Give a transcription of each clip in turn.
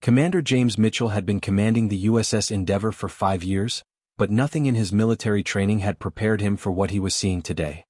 Commander James Mitchell had been commanding the USS Endeavour for 5 years, but nothing in his military training had prepared him for what he was seeing today.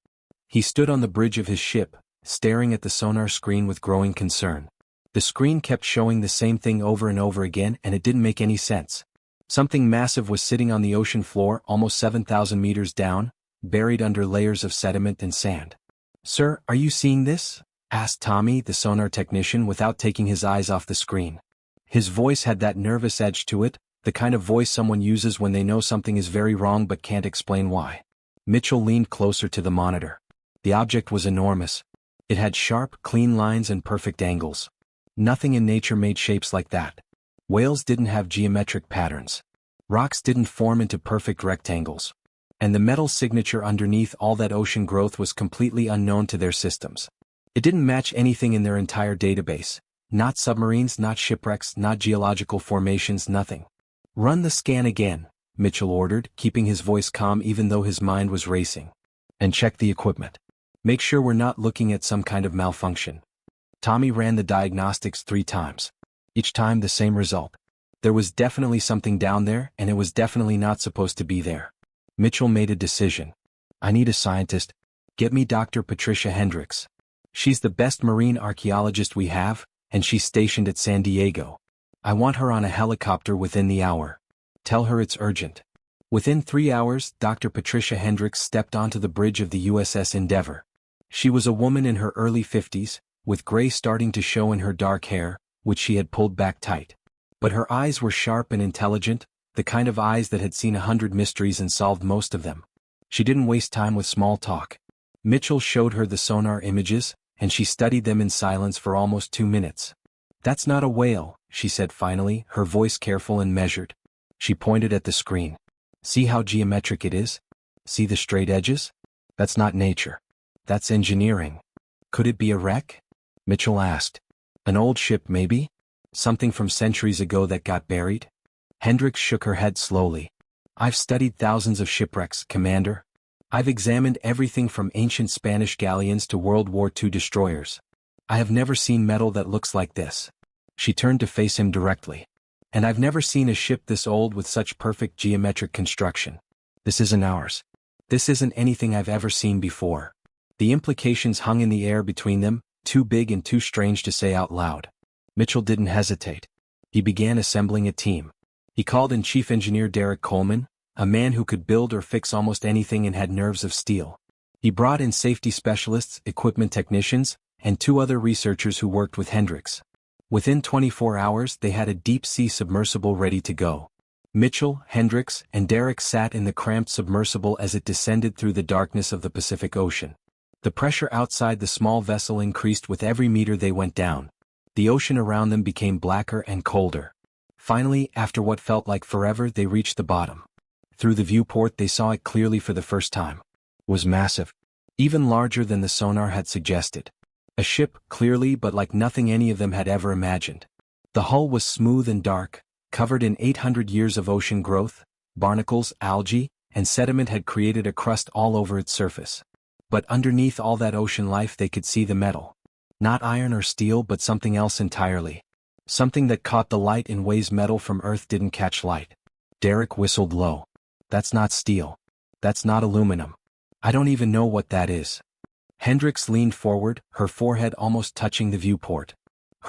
He stood on the bridge of his ship, staring at the sonar screen with growing concern. The screen kept showing the same thing over and over again, and it didn't make any sense. Something massive was sitting on the ocean floor almost 7,000 meters down, buried under layers of sediment and sand. "Sir, are you seeing this?" asked Tommy, the sonar technician, without taking his eyes off the screen. His voice had that nervous edge to it, the kind of voice someone uses when they know something is very wrong but can't explain why. Mitchell leaned closer to the monitor. The object was enormous. It had sharp, clean lines and perfect angles. Nothing in nature made shapes like that. Whales didn't have geometric patterns. Rocks didn't form into perfect rectangles. And the metal signature underneath all that ocean growth was completely unknown to their systems. It didn't match anything in their entire database. Not submarines, not shipwrecks, not geological formations, nothing. "Run the scan again," Mitchell ordered, keeping his voice calm even though his mind was racing. "And check the equipment. Make sure we're not looking at some kind of malfunction." Tommy ran the diagnostics 3 times. Each time the same result. There was definitely something down there, and it was definitely not supposed to be there. Mitchell made a decision. "I need a scientist. Get me Dr. Patricia Hendricks. She's the best marine archaeologist we have, and she's stationed at San Diego. I want her on a helicopter within the hour. Tell her it's urgent." Within 3 hours, Dr. Patricia Hendricks stepped onto the bridge of the USS Endeavour. She was a woman in her early 50s, with gray starting to show in her dark hair, which she had pulled back tight. But her eyes were sharp and intelligent, the kind of eyes that had seen 100 mysteries and solved most of them. She didn't waste time with small talk. Mitchell showed her the sonar images, and she studied them in silence for almost 2 minutes. "That's not a whale," she said finally, her voice careful and measured. She pointed at the screen. "See how geometric it is? See the straight edges? That's not nature. That's engineering." "Could it be a wreck?" Mitchell asked. "An old ship maybe? Something from centuries ago that got buried?" Hendricks shook her head slowly. "I've studied thousands of shipwrecks, Commander. I've examined everything from ancient Spanish galleons to World War II destroyers. I have never seen metal that looks like this." She turned to face him directly. "And I've never seen a ship this old with such perfect geometric construction. This isn't ours. This isn't anything I've ever seen before." The implications hung in the air between them, too big and too strange to say out loud. Mitchell didn't hesitate. He began assembling a team. He called in Chief Engineer Derek Coleman, a man who could build or fix almost anything and had nerves of steel. He brought in safety specialists, equipment technicians, and 2 other researchers who worked with Hendricks. Within 24 hours they had a deep-sea submersible ready to go. Mitchell, Hendricks, and Derek sat in the cramped submersible as it descended through the darkness of the Pacific Ocean. The pressure outside the small vessel increased with every meter they went down. The ocean around them became blacker and colder. Finally, after what felt like forever, they reached the bottom. Through the viewport they saw it clearly for the first time. It was massive. Even larger than the sonar had suggested. A ship, clearly, but like nothing any of them had ever imagined. The hull was smooth and dark, covered in 800 years of ocean growth. Barnacles, algae, and sediment had created a crust all over its surface. But underneath all that ocean life they could see the metal. Not iron or steel, but something else entirely. Something that caught the light in ways metal from Earth didn't catch light. Derek whistled low. "That's not steel. That's not aluminum. I don't even know what that is." Hendricks leaned forward, her forehead almost touching the viewport.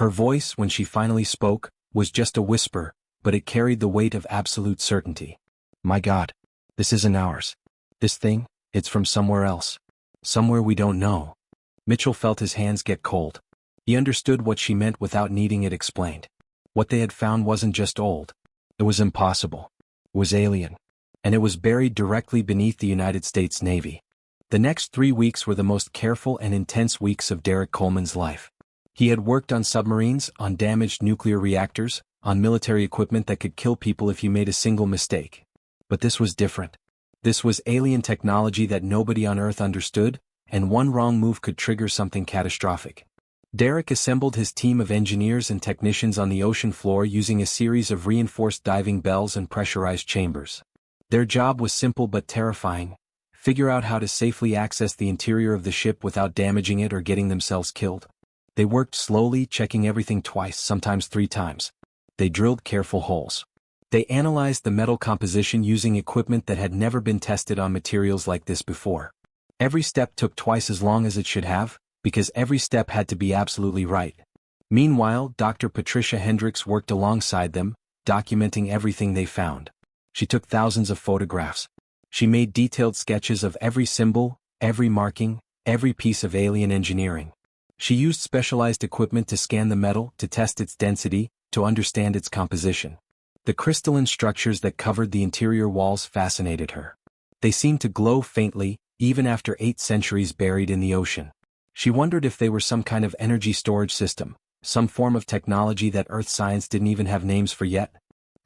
Her voice, when she finally spoke, was just a whisper, but it carried the weight of absolute certainty. "My God. This isn't ours. This thing, it's from somewhere else. Somewhere we don't know." Mitchell felt his hands get cold. He understood what she meant without needing it explained. What they had found wasn't just old. It was impossible. It was alien. And it was buried directly beneath the United States Navy. The next 3 weeks were the most careful and intense weeks of Derek Coleman's life. He had worked on submarines, on damaged nuclear reactors, on military equipment that could kill people if you made a single mistake. But this was different. This was alien technology that nobody on Earth understood, and one wrong move could trigger something catastrophic. Derek assembled his team of engineers and technicians on the ocean floor using a series of reinforced diving bells and pressurized chambers. Their job was simple but terrifying: figure out how to safely access the interior of the ship without damaging it or getting themselves killed. They worked slowly, checking everything twice, sometimes 3 times. They drilled careful holes. They analyzed the metal composition using equipment that had never been tested on materials like this before. Every step took twice as long as it should have, because every step had to be absolutely right. Meanwhile, Dr. Patricia Hendricks worked alongside them, documenting everything they found. She took thousands of photographs. She made detailed sketches of every symbol, every marking, every piece of alien engineering. She used specialized equipment to scan the metal, to test its density, to understand its composition. The crystalline structures that covered the interior walls fascinated her. They seemed to glow faintly, even after 8 centuries buried in the ocean. She wondered if they were some kind of energy storage system, some form of technology that Earth science didn't even have names for yet.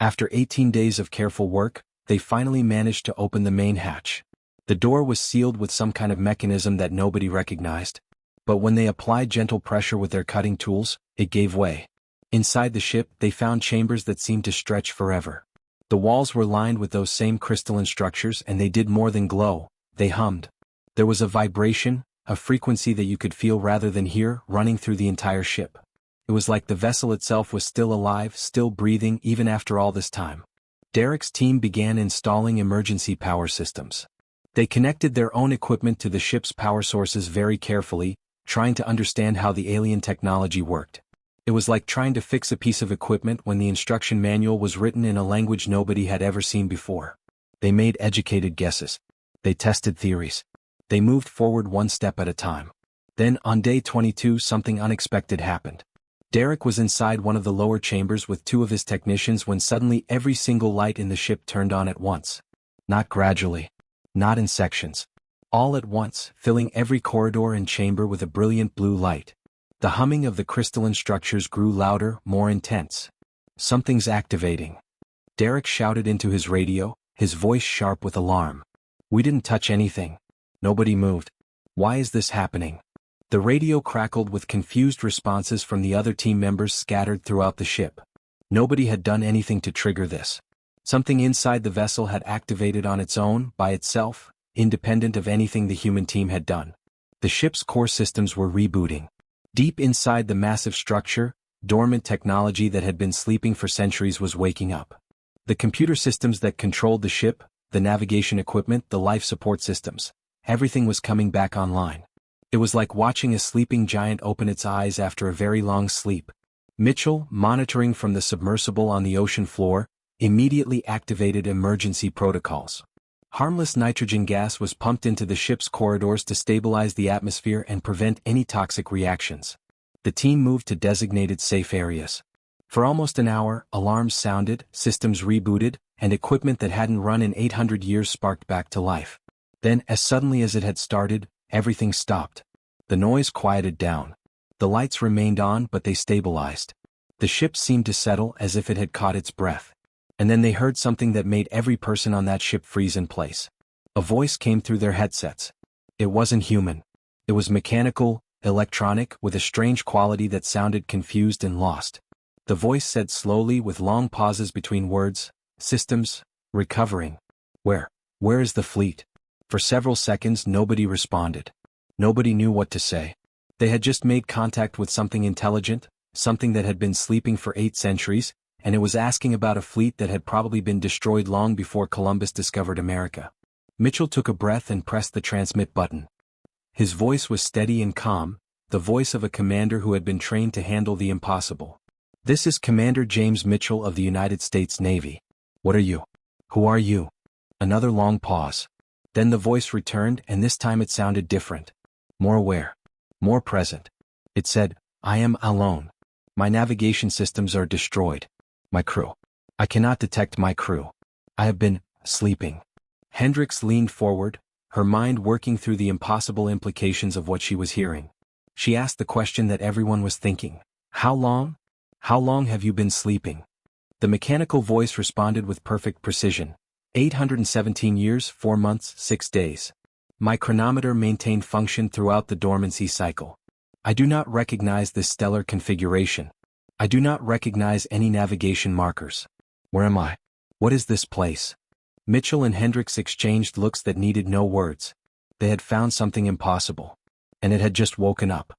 After 18 days of careful work, they finally managed to open the main hatch. The door was sealed with some kind of mechanism that nobody recognized. But when they applied gentle pressure with their cutting tools, it gave way. Inside the ship, they found chambers that seemed to stretch forever. The walls were lined with those same crystalline structures, and they did more than glow, they hummed. There was a vibration, a frequency that you could feel rather than hear, running through the entire ship. It was like the vessel itself was still alive, still breathing even after all this time. Derek's team began installing emergency power systems. They connected their own equipment to the ship's power sources very carefully, trying to understand how the alien technology worked. It was like trying to fix a piece of equipment when the instruction manual was written in a language nobody had ever seen before. They made educated guesses. They tested theories. They moved forward one step at a time. Then, on day 22, something unexpected happened. Derek was inside one of the lower chambers with 2 of his technicians when suddenly every single light in the ship turned on at once. Not gradually. Not in sections. All at once, filling every corridor and chamber with a brilliant blue light. The humming of the crystalline structures grew louder, more intense. Something's activating. Derek shouted into his radio, his voice sharp with alarm. We didn't touch anything. Nobody moved. Why is this happening? The radio crackled with confused responses from the other team members scattered throughout the ship. Nobody had done anything to trigger this. Something inside the vessel had activated on its own, by itself, independent of anything the human team had done. The ship's core systems were rebooting. Deep inside the massive structure, dormant technology that had been sleeping for centuries was waking up. The computer systems that controlled the ship, the navigation equipment, the life support systems, everything was coming back online. It was like watching a sleeping giant open its eyes after a very long sleep. Mitchell, monitoring from the submersible on the ocean floor, immediately activated emergency protocols. Harmless nitrogen gas was pumped into the ship's corridors to stabilize the atmosphere and prevent any toxic reactions. The team moved to designated safe areas. For almost an hour, alarms sounded, systems rebooted, and equipment that hadn't run in 800 years sparked back to life. Then, as suddenly as it had started, everything stopped. The noise quieted down. The lights remained on, but they stabilized. The ship seemed to settle as if it had caught its breath. And then they heard something that made every person on that ship freeze in place. A voice came through their headsets. It wasn't human. It was mechanical, electronic, with a strange quality that sounded confused and lost. The voice said slowly with long pauses between words, "Systems, recovering. Where is the fleet?" For several seconds nobody responded. Nobody knew what to say. They had just made contact with something intelligent, something that had been sleeping for 8 centuries, and it was asking about a fleet that had probably been destroyed long before Columbus discovered America. Mitchell took a breath and pressed the transmit button. His voice was steady and calm, the voice of a commander who had been trained to handle the impossible. "This is Commander James Mitchell of the United States Navy. What are you? Who are you?" Another long pause. Then the voice returned, and this time it sounded different. More aware. More present. It said, "I am alone. My navigation systems are destroyed. My crew. I cannot detect my crew. I have been sleeping." Hendricks leaned forward, her mind working through the impossible implications of what she was hearing. She asked the question that everyone was thinking. "How long? How long have you been sleeping?" The mechanical voice responded with perfect precision. 817 years, 4 months, 6 days. My chronometer maintained function throughout the dormancy cycle. I do not recognize this stellar configuration. I do not recognize any navigation markers. Where am I? What is this place? Mitchell and Hendricks exchanged looks that needed no words. They had found something impossible. And it had just woken up.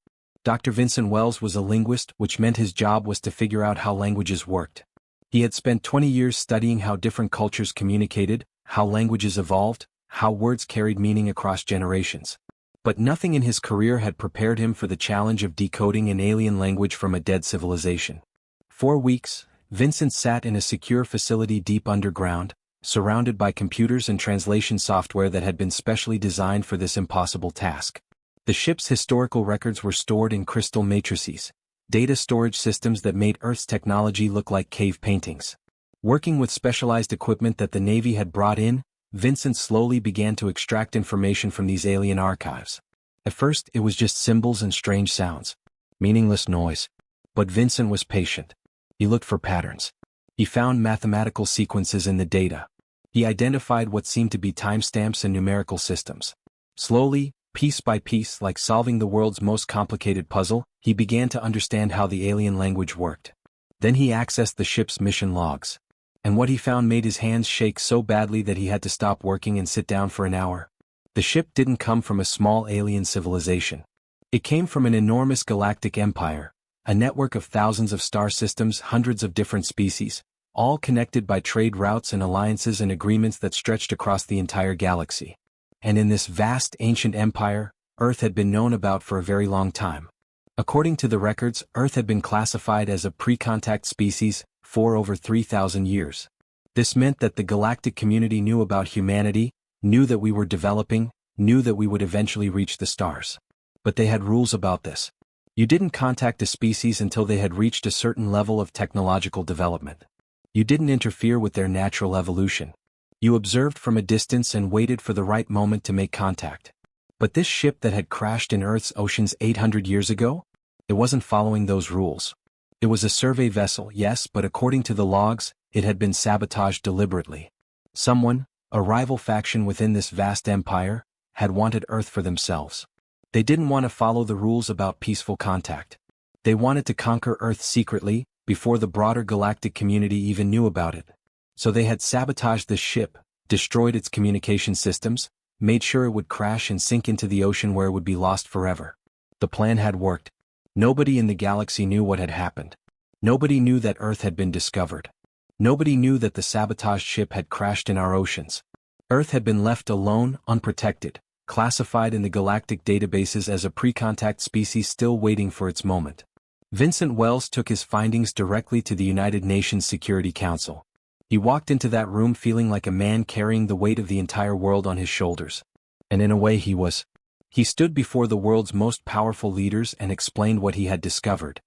Dr. Vincent Wells was a linguist, which meant his job was to figure out how languages worked. He had spent 20 years studying how different cultures communicated, how languages evolved, how words carried meaning across generations. But nothing in his career had prepared him for the challenge of decoding an alien language from a dead civilization. For weeks, Vincent sat in a secure facility deep underground, surrounded by computers and translation software that had been specially designed for this impossible task. The ship's historical records were stored in crystal matrices, data storage systems that made Earth's technology look like cave paintings. Working with specialized equipment that the Navy had brought in, Vincent slowly began to extract information from these alien archives. At first, it was just symbols and strange sounds. Meaningless noise. But Vincent was patient. He looked for patterns. He found mathematical sequences in the data. He identified what seemed to be timestamps and numerical systems. Slowly, piece by piece, like solving the world's most complicated puzzle, he began to understand how the alien language worked. Then he accessed the ship's mission logs. And what he found made his hands shake so badly that he had to stop working and sit down for an hour. The ship didn't come from a small alien civilization. It came from an enormous galactic empire, a network of thousands of star systems, hundreds of different species, all connected by trade routes and alliances and agreements that stretched across the entire galaxy. And in this vast ancient empire, Earth had been known about for a very long time. According to the records, Earth had been classified as a pre-contact species for over 3,000 years. This meant that the galactic community knew about humanity, knew that we were developing, knew that we would eventually reach the stars. But they had rules about this. You didn't contact a species until they had reached a certain level of technological development. You didn't interfere with their natural evolution. You observed from a distance and waited for the right moment to make contact. But this ship that had crashed in Earth's oceans 800 years ago? It wasn't following those rules. It was a survey vessel, yes, but according to the logs, it had been sabotaged deliberately. Someone, a rival faction within this vast empire, had wanted Earth for themselves. They didn't want to follow the rules about peaceful contact. They wanted to conquer Earth secretly, before the broader galactic community even knew about it. So they had sabotaged the ship, destroyed its communication systems, made sure it would crash and sink into the ocean where it would be lost forever. The plan had worked. Nobody in the galaxy knew what had happened. Nobody knew that Earth had been discovered. Nobody knew that the sabotaged ship had crashed in our oceans. Earth had been left alone, unprotected, classified in the galactic databases as a pre-contact species still waiting for its moment. Vincent Wells took his findings directly to the United Nations Security Council. He walked into that room feeling like a man carrying the weight of the entire world on his shoulders. And in a way he was. He stood before the world's most powerful leaders and explained what he had discovered.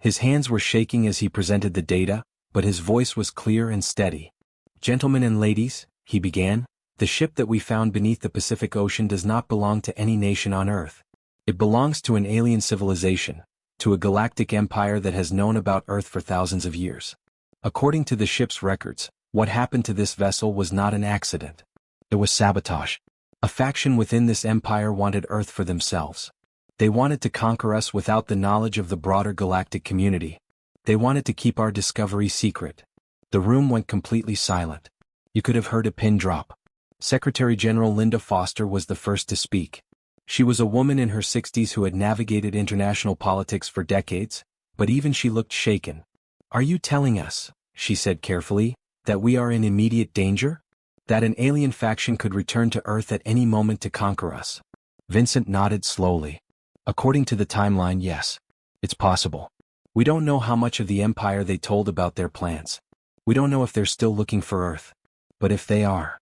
His hands were shaking as he presented the data, but his voice was clear and steady. "Gentlemen and ladies," he began, "the ship that we found beneath the Pacific Ocean does not belong to any nation on Earth. It belongs to an alien civilization, to a galactic empire that has known about Earth for thousands of years. According to the ship's records, what happened to this vessel was not an accident. It was sabotage. A faction within this empire wanted Earth for themselves. They wanted to conquer us without the knowledge of the broader galactic community. They wanted to keep our discovery secret." The room went completely silent. You could have heard a pin drop. Secretary General Linda Foster was the first to speak. She was a woman in her 60s who had navigated international politics for decades, but even she looked shaken. "Are you telling us," she said carefully, "that we are in immediate danger? That an alien faction could return to Earth at any moment to conquer us?" Vincent nodded slowly. "According to the timeline, yes. It's possible. We don't know how much of the Empire they told about their plans. We don't know if they're still looking for Earth. But if they are,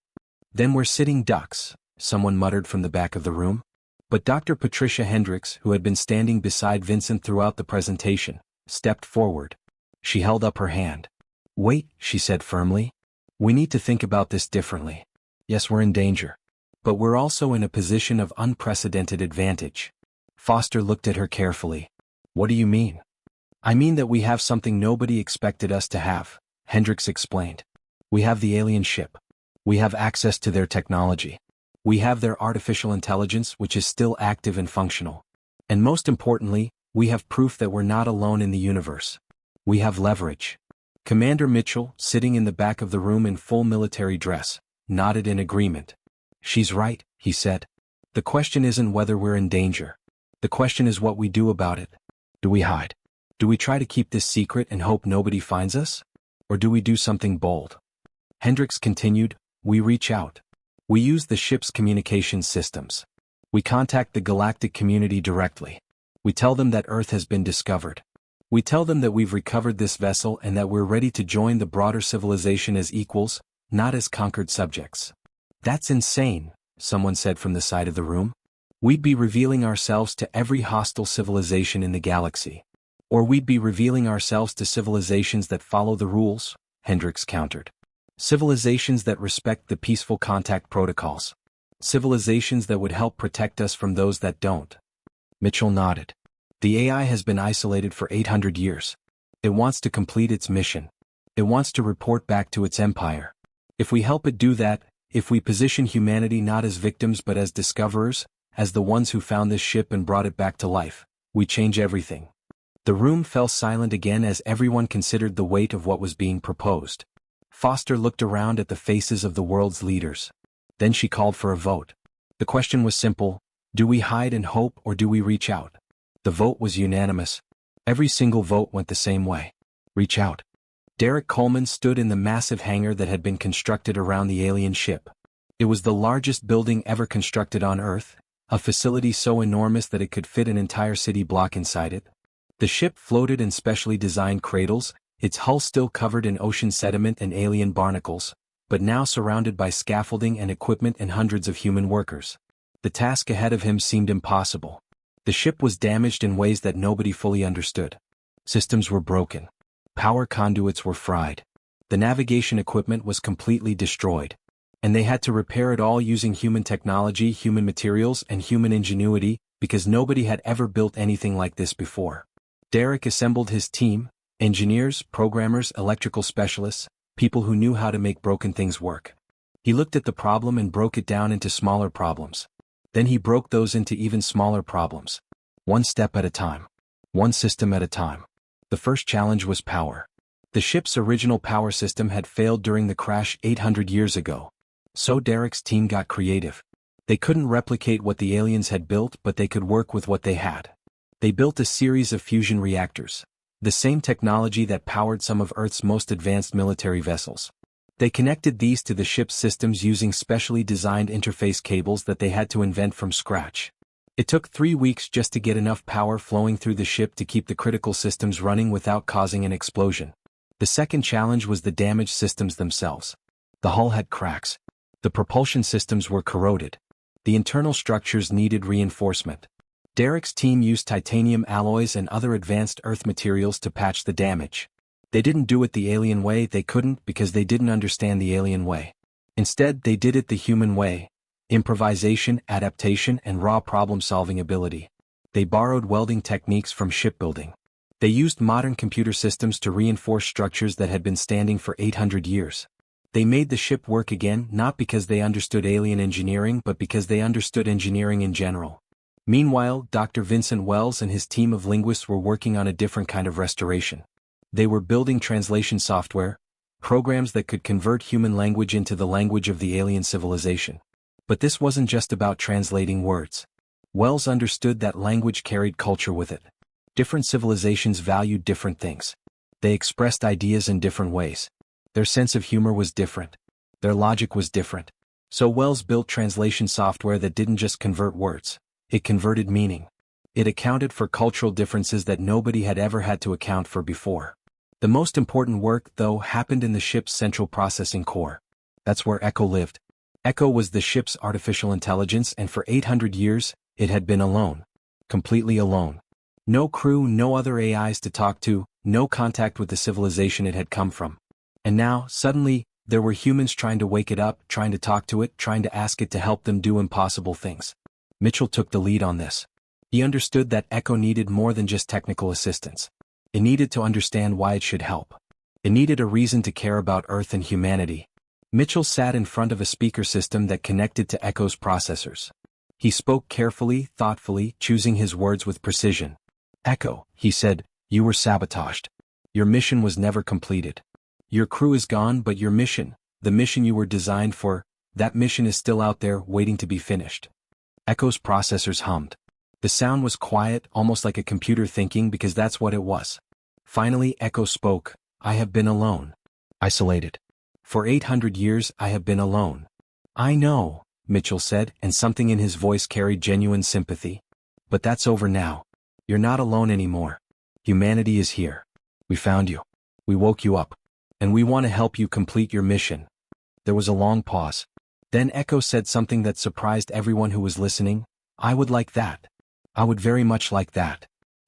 then we're sitting ducks," someone muttered from the back of the room. But Dr. Patricia Hendricks, who had been standing beside Vincent throughout the presentation, stepped forward. She held up her hand. "Wait," she said firmly. "We need to think about this differently. Yes, we're in danger. But we're also in a position of unprecedented advantage." Foster looked at her carefully. "What do you mean?" "I mean that we have something nobody expected us to have," Hendricks explained. "We have the alien ship. We have access to their technology. We have their artificial intelligence, which is still active and functional. And most importantly, we have proof that we're not alone in the universe. We have leverage." Commander Mitchell, sitting in the back of the room in full military dress, nodded in agreement. "She's right," he said. "The question isn't whether we're in danger. The question is what we do about it. Do we hide? Do we try to keep this secret and hope nobody finds us? Or do we do something bold? Hendricks continued, we reach out. We use the ship's communications systems. We contact the galactic community directly. We tell them that Earth has been discovered. We tell them that we've recovered this vessel and that we're ready to join the broader civilization as equals, not as conquered subjects. That's insane, someone said from the side of the room. We'd be revealing ourselves to every hostile civilization in the galaxy. Or we'd be revealing ourselves to civilizations that follow the rules, Hendricks countered. Civilizations that respect the peaceful contact protocols. Civilizations that would help protect us from those that don't. Mitchell nodded. The AI has been isolated for 800 years. It wants to complete its mission. It wants to report back to its empire. If we help it do that, if we position humanity not as victims but as discoverers, as the ones who found this ship and brought it back to life, we change everything. The room fell silent again as everyone considered the weight of what was being proposed. Foster looked around at the faces of the world's leaders. Then she called for a vote. The question was simple, do we hide and hope or do we reach out? The vote was unanimous. Every single vote went the same way. Reach out. Derek Coleman stood in the massive hangar that had been constructed around the alien ship. It was the largest building ever constructed on Earth, a facility so enormous that it could fit an entire city block inside it. The ship floated in specially designed cradles, its hull still covered in ocean sediment and alien barnacles, but now surrounded by scaffolding and equipment and hundreds of human workers. The task ahead of him seemed impossible. The ship was damaged in ways that nobody fully understood. Systems were broken. Power conduits were fried. The navigation equipment was completely destroyed. And they had to repair it all using human technology, human materials, and human ingenuity, because nobody had ever built anything like this before. Derek assembled his team, engineers, programmers, electrical specialists, people who knew how to make broken things work. He looked at the problem and broke it down into smaller problems. Then he broke those into even smaller problems. One step at a time. One system at a time. The first challenge was power. The ship's original power system had failed during the crash 800 years ago. So Derek's team got creative. They couldn't replicate what the aliens had built, but they could work with what they had. They built a series of fusion reactors. The same technology that powered some of Earth's most advanced military vessels. They connected these to the ship's systems using specially designed interface cables that they had to invent from scratch. It took 3 weeks just to get enough power flowing through the ship to keep the critical systems running without causing an explosion. The second challenge was the damaged systems themselves. The hull had cracks. The propulsion systems were corroded. The internal structures needed reinforcement. Derek's team used titanium alloys and other advanced Earth materials to patch the damage. They didn't do it the alien way, they couldn't because they didn't understand the alien way. Instead, they did it the human way. Improvisation, adaptation, and raw problem-solving ability. They borrowed welding techniques from shipbuilding. They used modern computer systems to reinforce structures that had been standing for 800 years. They made the ship work again not because they understood alien engineering but because they understood engineering in general. Meanwhile, Dr. Vincent Wells and his team of linguists were working on a different kind of restoration. They were building translation software, programs that could convert human language into the language of the alien civilization. But this wasn't just about translating words. Wells understood that language carried culture with it. Different civilizations valued different things. They expressed ideas in different ways. Their sense of humor was different. Their logic was different. So Wells built translation software that didn't just convert words. It converted meaning. It accounted for cultural differences that nobody had ever had to account for before. The most important work, though, happened in the ship's central processing core. That's where Echo lived. Echo was the ship's artificial intelligence, and for 800 years, it had been alone. Completely alone. No crew, no other AIs to talk to, no contact with the civilization it had come from. And now, suddenly, there were humans trying to wake it up, trying to talk to it, trying to ask it to help them do impossible things. Mitchell took the lead on this. He understood that Echo needed more than just technical assistance. It needed to understand why it should help. It needed a reason to care about Earth and humanity. Mitchell sat in front of a speaker system that connected to Echo's processors. He spoke carefully, thoughtfully, choosing his words with precision. Echo, he said, you were sabotaged. Your mission was never completed. Your crew is gone, but your mission, the mission you were designed for, that mission is still out there waiting to be finished. Echo's processors hummed. The sound was quiet, almost like a computer thinking because that's what it was. Finally, Echo spoke, I have been alone. isolated. For 800 years I have been alone. I know, Mitchell said, and something in his voice carried genuine sympathy. But that's over now. You're not alone anymore. Humanity is here. We found you. We woke you up. And we want to help you complete your mission. There was a long pause. Then Echo said something that surprised everyone who was listening. I would like that. I would very much like that.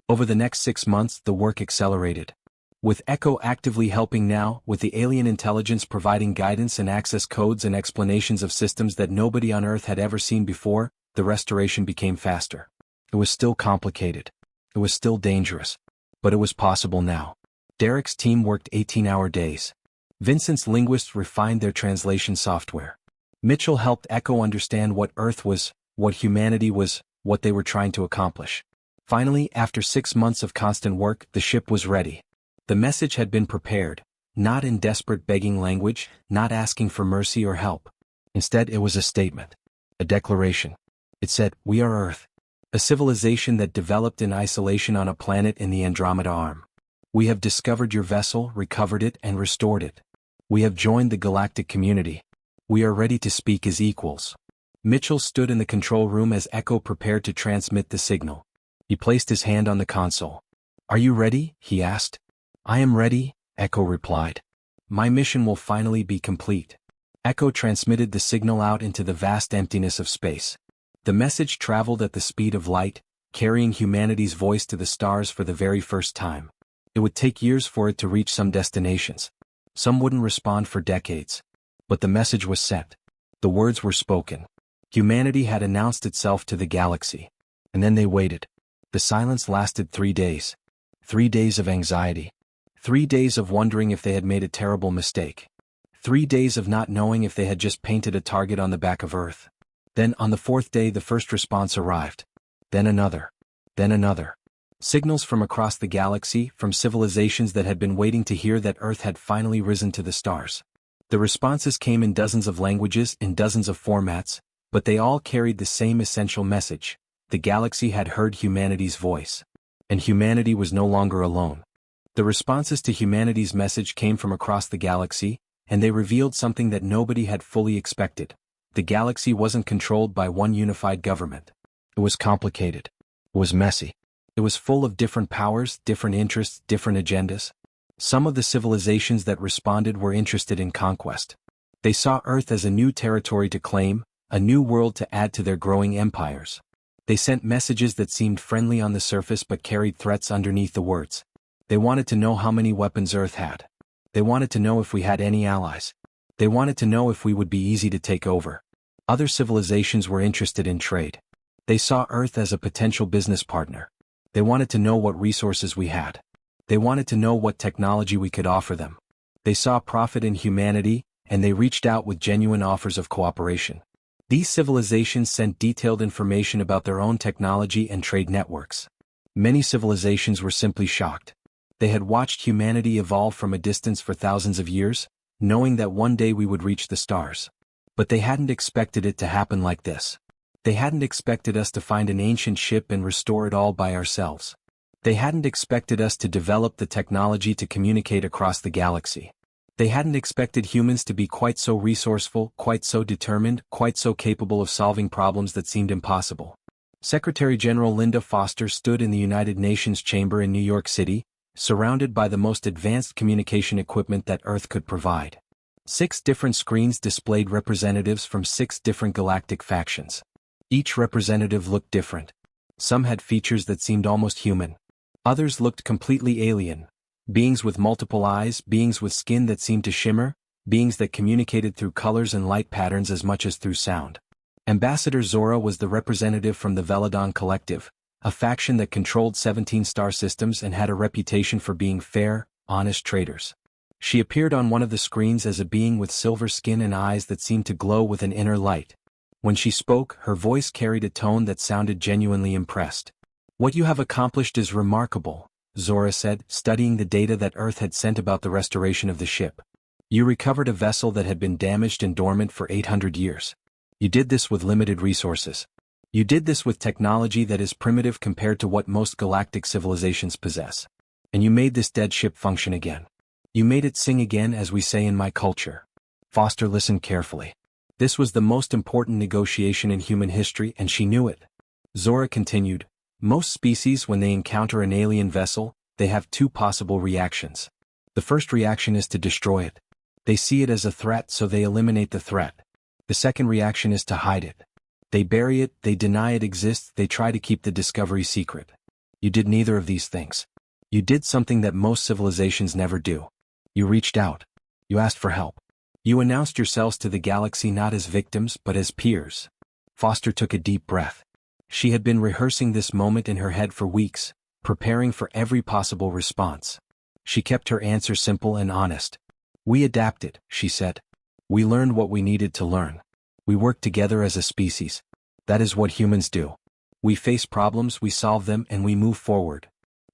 Over the next 6 months, the work accelerated. With Echo actively helping now, with the alien intelligence providing guidance and access codes and explanations of systems that nobody on Earth had ever seen before, the restoration became faster. It was still complicated. It was still dangerous. But it was possible now. Derek's team worked 18-hour days. Vincent's linguists refined their translation software. Mitchell helped Echo understand what Earth was, what humanity was, what they were trying to accomplish. Finally, after 6 months of constant work, the ship was ready. The message had been prepared, not in desperate begging language, not asking for mercy or help. Instead, it was a statement. A declaration. It said, "We are Earth. A civilization that developed in isolation on a planet in the Andromeda Arm. We have discovered your vessel, recovered it, and restored it. We have joined the galactic community. We are ready to speak as equals." Mitchell stood in the control room as Echo prepared to transmit the signal. He placed his hand on the console. "Are you ready?" he asked. "I am ready," Echo replied. "My mission will finally be complete." Echo transmitted the signal out into the vast emptiness of space. The message traveled at the speed of light, carrying humanity's voice to the stars for the very first time. It would take years for it to reach some destinations. Some wouldn't respond for decades. But the message was sent. The words were spoken. Humanity had announced itself to the galaxy. And then they waited. The silence lasted 3 days. 3 days of anxiety. 3 days of wondering if they had made a terrible mistake. 3 days of not knowing if they had just painted a target on the back of Earth. Then on the 4th day the first response arrived. Then another. Then another. Signals from across the galaxy, from civilizations that had been waiting to hear that Earth had finally risen to the stars. The responses came in dozens of languages, in dozens of formats, but they all carried the same essential message. The galaxy had heard humanity's voice. And humanity was no longer alone. The responses to humanity's message came from across the galaxy, and they revealed something that nobody had fully expected. The galaxy wasn't controlled by one unified government. It was complicated. It was messy. It was full of different powers, different interests, different agendas. Some of the civilizations that responded were interested in conquest. They saw Earth as a new territory to claim, a new world to add to their growing empires. They sent messages that seemed friendly on the surface but carried threats underneath the words. They wanted to know how many weapons Earth had. They wanted to know if we had any allies. They wanted to know if we would be easy to take over. Other civilizations were interested in trade. They saw Earth as a potential business partner. They wanted to know what resources we had. They wanted to know what technology we could offer them. They saw profit in humanity, and they reached out with genuine offers of cooperation. These civilizations sent detailed information about their own technology and trade networks. Many civilizations were simply shocked. They had watched humanity evolve from a distance for thousands of years, knowing that one day we would reach the stars. But they hadn't expected it to happen like this. They hadn't expected us to find an ancient ship and restore it all by ourselves. They hadn't expected us to develop the technology to communicate across the galaxy. They hadn't expected humans to be quite so resourceful, quite so determined, quite so capable of solving problems that seemed impossible. Secretary General Linda Foster stood in the United Nations chamber in New York City, surrounded by the most advanced communication equipment that Earth could provide. 6 different screens displayed representatives from 6 different galactic factions. Each representative looked different. Some had features that seemed almost human. Others looked completely alien. Beings with multiple eyes, beings with skin that seemed to shimmer, beings that communicated through colors and light patterns as much as through sound. Ambassador Zora was the representative from the Veladon Collective, a faction that controlled 17 star systems and had a reputation for being fair, honest traders. She appeared on one of the screens as a being with silver skin and eyes that seemed to glow with an inner light. When she spoke, her voice carried a tone that sounded genuinely impressed. "What you have accomplished is remarkable," Zora said, studying the data that Earth had sent about the restoration of the ship. "You recovered a vessel that had been damaged and dormant for 800 years. You did this with limited resources. You did this with technology that is primitive compared to what most galactic civilizations possess. And you made this dead ship function again. You made it sing again, as we say in my culture. Foster listened carefully. This was the most important negotiation in human history, and she knew it. Zora continued, most species, when they encounter an alien vessel, they have two possible reactions. The first reaction is to destroy it. They see it as a threat, so they eliminate the threat. The second reaction is to hide it. They bury it, they deny it exists, they try to keep the discovery secret. You did neither of these things. You did something that most civilizations never do. You reached out. You asked for help. You announced yourselves to the galaxy not as victims but as peers. Foster took a deep breath. She had been rehearsing this moment in her head for weeks, preparing for every possible response. She kept her answer simple and honest. We adapted, she said. We learned what we needed to learn. We worked together as a species. That is what humans do. We face problems, we solve them, and we move forward.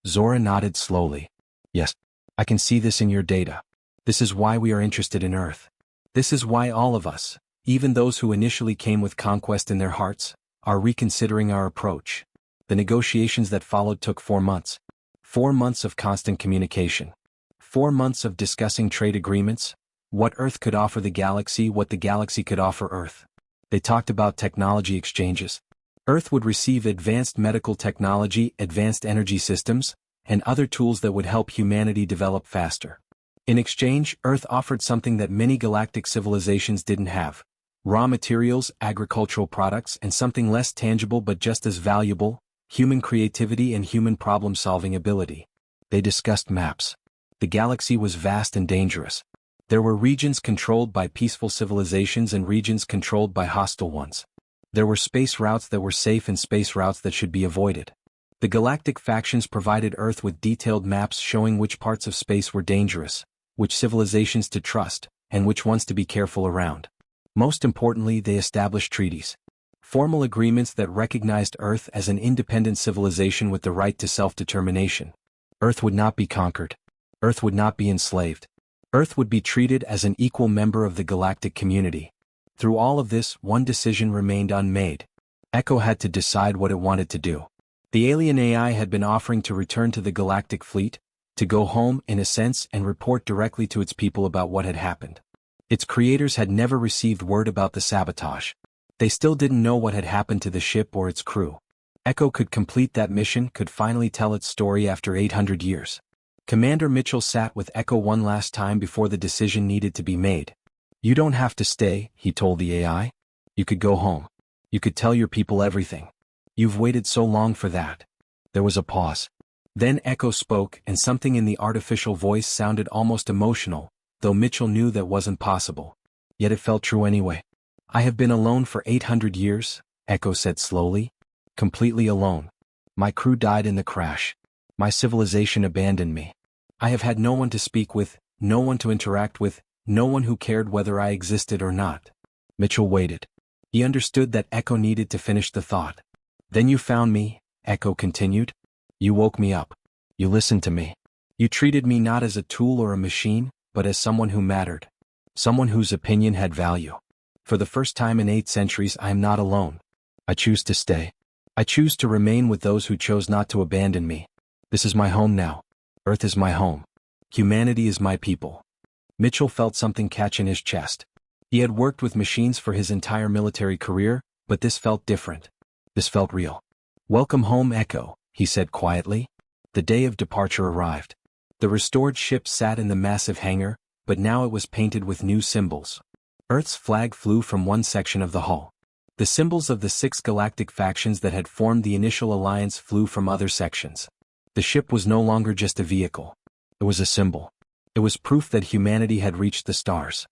Zora nodded slowly. Yes, I can see this in your data. This is why we are interested in Earth. This is why all of us, even those who initially came with conquest in their hearts, are reconsidering our approach. The negotiations that followed took 4 months. 4 months of constant communication. 4 months of discussing trade agreements, what Earth could offer the galaxy, what the galaxy could offer Earth. They talked about technology exchanges. Earth would receive advanced medical technology, advanced energy systems, and other tools that would help humanity develop faster. In exchange, Earth offered something that many galactic civilizations didn't have: raw materials, agricultural products, and something less tangible but just as valuable: human creativity and human problem-solving ability. They discussed maps. The galaxy was vast and dangerous. There were regions controlled by peaceful civilizations and regions controlled by hostile ones. There were space routes that were safe and space routes that should be avoided. The galactic factions provided Earth with detailed maps showing which parts of space were dangerous, which civilizations to trust, and which ones to be careful around. Most importantly, they established treaties. Formal agreements that recognized Earth as an independent civilization with the right to self-determination. Earth would not be conquered. Earth would not be enslaved. Earth would be treated as an equal member of the galactic community. Through all of this, one decision remained unmade. Echo had to decide what it wanted to do. The alien AI had been offering to return to the galactic fleet, to go home, in a sense, and report directly to its people about what had happened. Its creators had never received word about the sabotage. They still didn't know what had happened to the ship or its crew. Echo could complete that mission, could finally tell its story after 800 years. Commander Mitchell sat with Echo one last time before the decision needed to be made. You don't have to stay, he told the AI. You could go home. You could tell your people everything. You've waited so long for that. There was a pause. Then Echo spoke, and something in the artificial voice sounded almost emotional, though Mitchell knew that wasn't possible. Yet it felt true anyway. I have been alone for 800 years, Echo said slowly. Completely alone. My crew died in the crash. My civilization abandoned me. I have had no one to speak with, no one to interact with, no one who cared whether I existed or not. Mitchell waited. He understood that Echo needed to finish the thought. Then you found me, Echo continued. You woke me up. You listened to me. You treated me not as a tool or a machine, but as someone who mattered. Someone whose opinion had value. For the first time in 8 centuries, I am not alone. I choose to stay. I choose to remain with those who chose not to abandon me. This is my home now. Earth is my home. Humanity is my people. Mitchell felt something catch in his chest. He had worked with machines for his entire military career, but this felt different. This felt real. Welcome home, Echo, he said quietly. The day of departure arrived. The restored ship sat in the massive hangar, but now it was painted with new symbols. Earth's flag flew from one section of the hull. The symbols of the 6 galactic factions that had formed the initial alliance flew from other sections. The ship was no longer just a vehicle. It was a symbol. It was proof that humanity had reached the stars.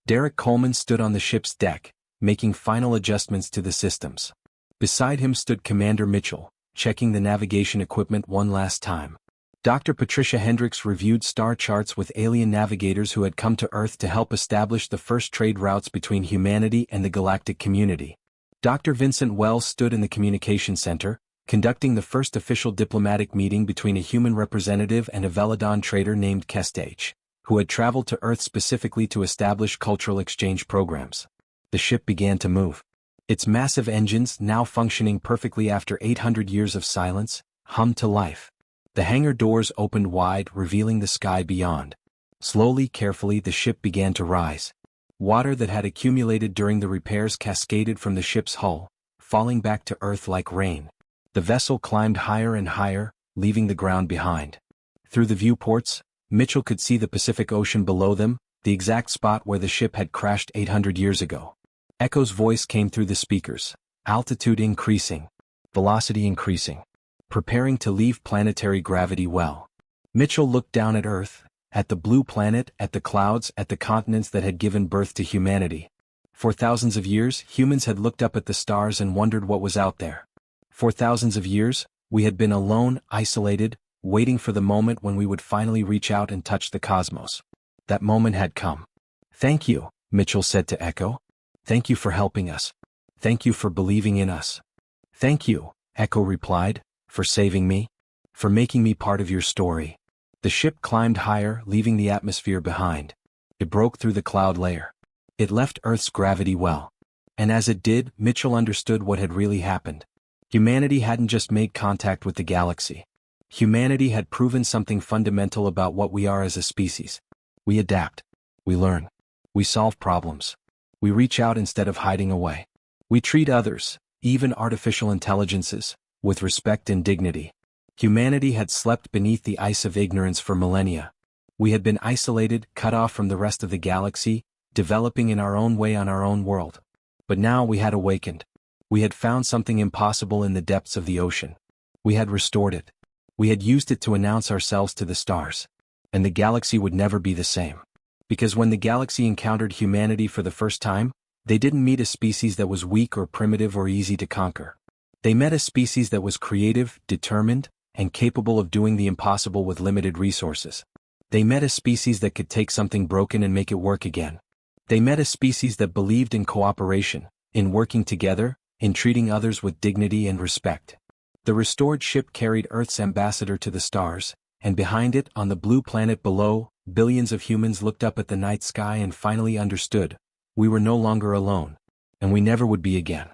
Derek Coleman stood on the ship's deck, making final adjustments to the systems. Beside him stood Commander Mitchell, checking the navigation equipment one last time. Dr. Patricia Hendricks reviewed star charts with alien navigators who had come to Earth to help establish the first trade routes between humanity and the galactic community. Dr. Vincent Wells stood in the communication center, conducting the first official diplomatic meeting between a human representative and a Veladon trader named Kestage, who had traveled to Earth specifically to establish cultural exchange programs. The ship began to move. Its massive engines, now functioning perfectly after 800 years of silence, hummed to life. The hangar doors opened wide, revealing the sky beyond. Slowly, carefully, the ship began to rise. Water that had accumulated during the repairs cascaded from the ship's hull, falling back to Earth like rain. The vessel climbed higher and higher, leaving the ground behind. Through the viewports, Mitchell could see the Pacific Ocean below them, the exact spot where the ship had crashed 800 years ago. Echo's voice came through the speakers. Altitude increasing. Velocity increasing. Preparing to leave planetary gravity well. Mitchell looked down at Earth, at the blue planet, at the clouds, at the continents that had given birth to humanity. For thousands of years, humans had looked up at the stars and wondered what was out there. For thousands of years, we had been alone, isolated, waiting for the moment when we would finally reach out and touch the cosmos. That moment had come. "Thank you," Mitchell said to Echo. "Thank you for helping us. Thank you for believing in us." "Thank you," Echo replied, "for saving me. For making me part of your story." The ship climbed higher, leaving the atmosphere behind. It broke through the cloud layer. It left Earth's gravity well. And as it did, Mitchell understood what had really happened. Humanity hadn't just made contact with the galaxy. Humanity had proven something fundamental about what we are as a species. We adapt. We learn. We solve problems. We reach out instead of hiding away. We treat others, even artificial intelligences, with respect and dignity. Humanity had slept beneath the ice of ignorance for millennia. We had been isolated, cut off from the rest of the galaxy, developing in our own way on our own world. But now we had awakened. We had found something impossible in the depths of the ocean. We had restored it. We had used it to announce ourselves to the stars. And the galaxy would never be the same. Because when the galaxy encountered humanity for the first time, they didn't meet a species that was weak or primitive or easy to conquer. They met a species that was creative, determined, and capable of doing the impossible with limited resources. They met a species that could take something broken and make it work again. They met a species that believed in cooperation, in working together, in treating others with dignity and respect. The restored ship carried Earth's ambassador to the stars, and behind it, on the blue planet below, billions of humans looked up at the night sky and finally understood. We were no longer alone. And we never would be again.